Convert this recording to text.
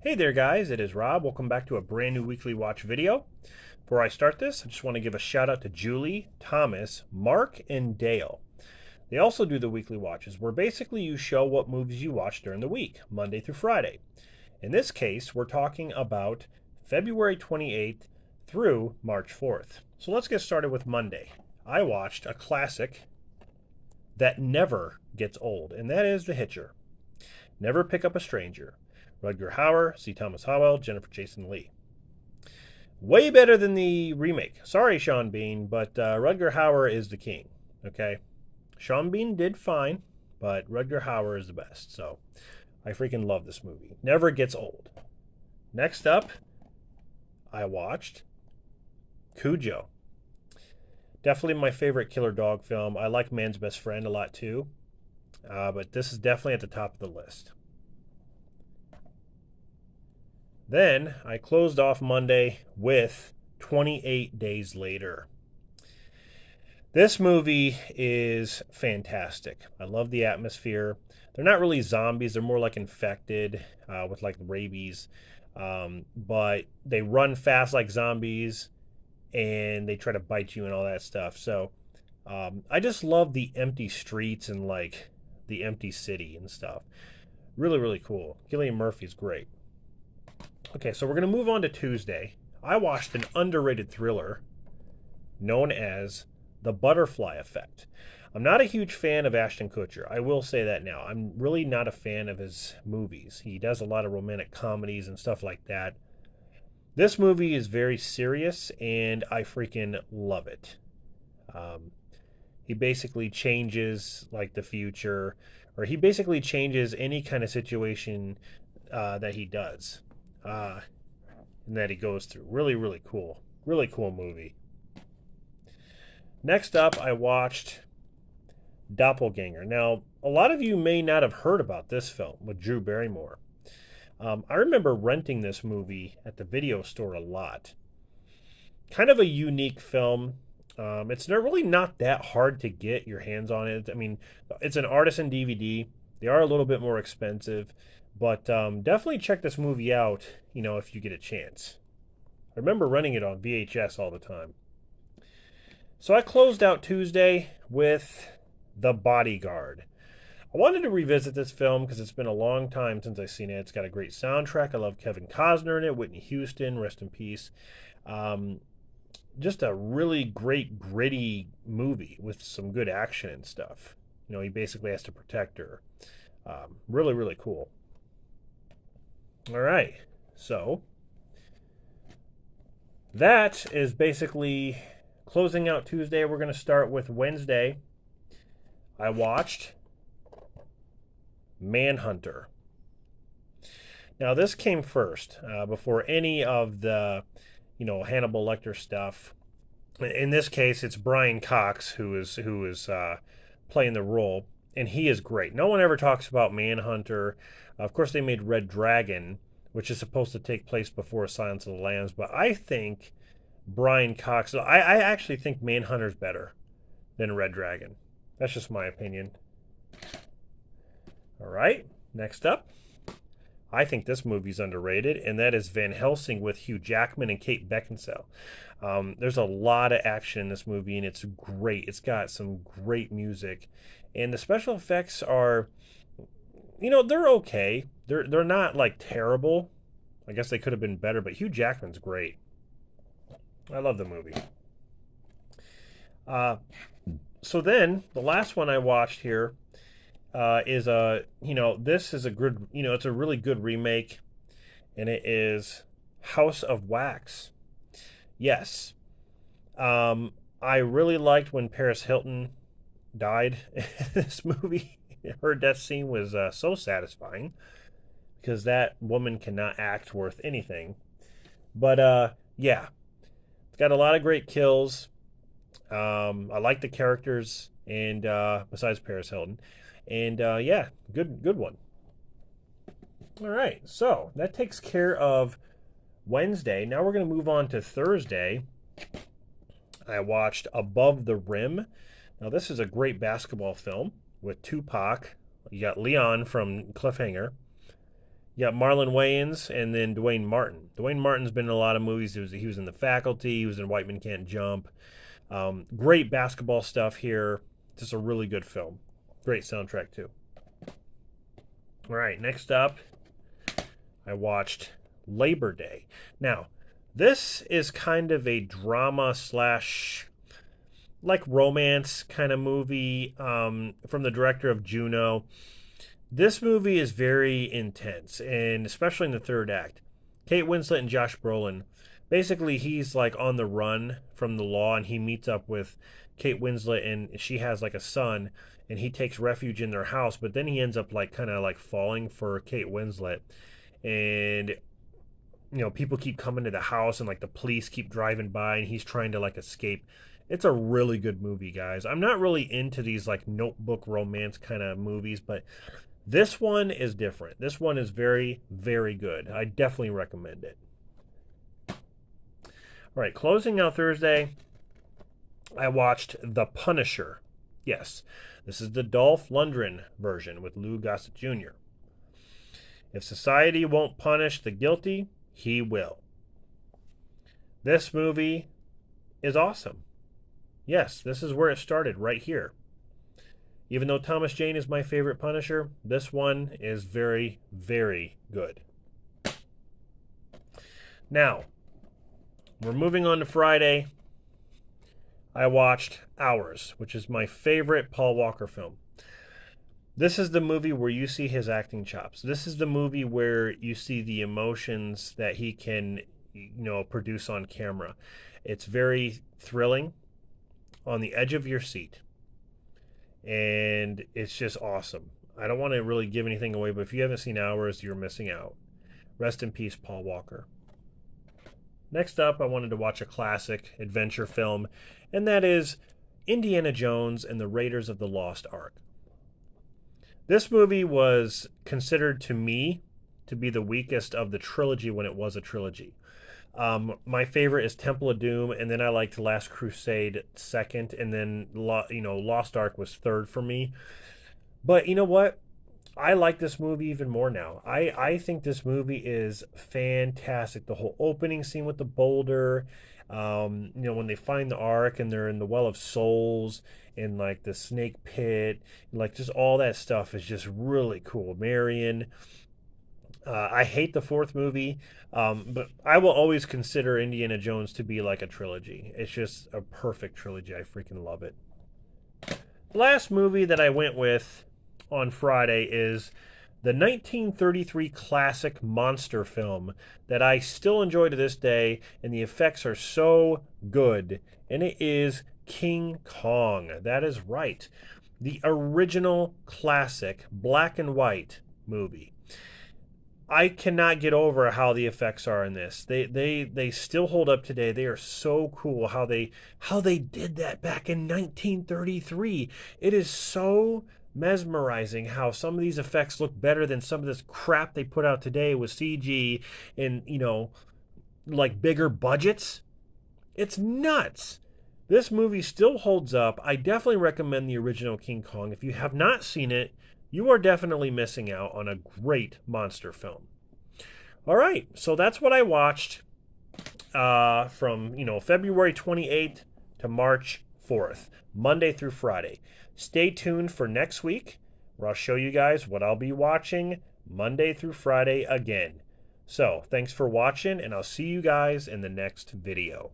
Hey there guys, it is Rob. Welcome back to a brand new weekly watch video. Before I start this, I just want to give a shout out to Julie, Thomas, Mark, and Dale. They also do the weekly watches where basically you show what movies you watch during the week, Monday through Friday. In this case, we're talking about February 28th through March 4th. So let's get started with Monday. I watched a classic that never gets old, and that is The Hitcher. Never Pick Up a Stranger. Rutger Hauer, C. Thomas Howell, Jennifer Jason Leigh. Way better than the remake. Sorry, Sean Bean, but Rutger Hauer is the king. Okay? Sean Bean did fine, but Rutger Hauer is the best. So I freaking love this movie. Never gets old. Next up, I watched Cujo. Definitely my favorite killer dog film. I like Man's Best Friend a lot too, but this is definitely at the top of the list. Then I closed off Monday with 28 Days Later. This movie is fantastic. I love the atmosphere. They're not really zombies. They're more like infected with like rabies. But they run fast like zombies and they try to bite you and all that stuff. So I just love the empty streets and like the empty city and stuff. Really, really cool. Cillian Murphy's great. Okay, so we're going to move on to Tuesday. I watched an underrated thriller known as The Butterfly Effect. I'm not a huge fan of Ashton Kutcher. I will say that now. I'm really not a fan of his movies. He does a lot of romantic comedies and stuff like that. This movie is very serious, and I freaking love it. He basically changes like the future, or he basically changes any kind of situation that he does. And that he goes through. Really, really cool. Really cool movie. Next up, I watched Doppelganger. Now, a lot of you may not have heard about this film with Drew Barrymore. I remember renting this movie at the video store a lot. Kind of a unique film. It's really not that hard to get your hands on it. I mean, it's an artisan DVD. They are a little bit more expensive. But definitely check this movie out, if you get a chance. I remember renting it on VHS all the time. So I closed out Tuesday with The Bodyguard. I wanted to revisit this film because it's been a long time since I've seen it. It's got a great soundtrack. I love Kevin Costner in it, Whitney Houston, rest in peace. Just a really great, gritty movie with some good action and stuff. He basically has to protect her. Really, really cool. All right, so that is basically closing out Tuesday. We're going to start with Wednesday. I watched Manhunter. Now, this came first before any of the, Hannibal Lecter stuff. In this case, it's Brian Cox who is playing the role, and he is great. No one ever talks about Manhunter. Of course, they made Red Dragon, which is supposed to take place before Silence of the Lambs, but I think Brian Cox, I actually think Manhunter's better than Red Dragon. That's just my opinion. All right, next up. I think this movie's underrated, and that is Van Helsing with Hugh Jackman and Kate Beckinsale. There's a lot of action in this movie, and it's great. It's got some great music, and the special effects are, they're okay. They're not like terrible. I guess they could have been better, but Hugh Jackman's great. I love the movie. So then the last one I watched here is this is a good, it's a really good remake, and it is House of Wax. Yes. I really liked when Paris Hilton died in this movie. Her death scene was so satisfying because that woman cannot act worth anything. But yeah, it's got a lot of great kills. I like the characters, and besides Paris Hilton, and yeah, good one. All right, so that takes care of Wednesday. Now we're going to move on to Thursday. I watched Above the Rim. Now this is a great basketball film with Tupac. You got Leon from Cliffhanger. You got Marlon Wayans and then Dwayne Martin. Dwayne Martin's been in a lot of movies. He was in The Faculty. He was in White Men Can't Jump. Great basketball stuff here. Just a really good film. Great soundtrack, too. All right, next up, I watched Labor Day. Now, this is kind of a drama slash like romance kind of movie from the director of Juno. This movie is very intense, and especially in the third act. Kate Winslet and Josh Brolin. Basically, he's like on the run from the law, and he meets up with Kate Winslet, and she has like a son, and he takes refuge in their house. But then he ends up like kind of like falling for Kate Winslet, and people keep coming to the house, and like the police keep driving by, and he's trying to like escape. It's a really good movie, guys. I'm not really into these like notebook romance kind of movies, but this one is different. This one is very, very good. I definitely recommend it. All right, closing out Thursday, I watched The Punisher. Yes, this is the Dolph Lundgren version with Lou Gossett Jr. If society won't punish the guilty, he will. This movie is awesome. Yes, this is where it started, right here. Even though Thomas Jane is my favorite Punisher, this one is very, very good. Now, we're moving on to Friday. I watched Hours, which is my favorite Paul Walker film. This is the movie where you see his acting chops. This is the movie where you see the emotions that he can, produce on camera. It's very thrilling, on the edge of your seat. And it's just awesome. I don't want to really give anything away, but if you haven't seen Hours, you're missing out. Rest in peace, Paul Walker. Next up, I wanted to watch a classic adventure film, and that is Indiana Jones and the Raiders of the Lost Ark. This movie was considered to me to be the weakest of the trilogy when it was a trilogy. My favorite is Temple of Doom, and then I liked Last Crusade second, and then Lost Ark was third for me. But you know what? I like this movie even more now. I think this movie is fantastic. The whole opening scene with the boulder, when they find the Ark and they're in the Well of Souls and like the snake pit, like just all that stuff is just really cool. Marion. I hate the fourth movie, but I will always consider Indiana Jones to be like a trilogy. It's just a perfect trilogy. I freaking love it. The last movie that I went with on Friday is the 1933 classic monster film that I still enjoy to this day, and the effects are so good, and it is King Kong. That is right. The original classic black and white movie. I cannot get over how the effects are in this. They still hold up today. They are so cool how they did that back in 1933. It is so mesmerizing how some of these effects look better than some of this crap they put out today with CG and like bigger budgets. It's nuts. This movie still holds up. I definitely recommend the original King Kong. If you have not seen it, you are definitely missing out on a great monster film. All right, so that's what I watched from February 28th to March 4th, Monday through Friday. Stay tuned for next week, where I'll show you guys what I'll be watching Monday through Friday again. So, thanks for watching, and I'll see you guys in the next video.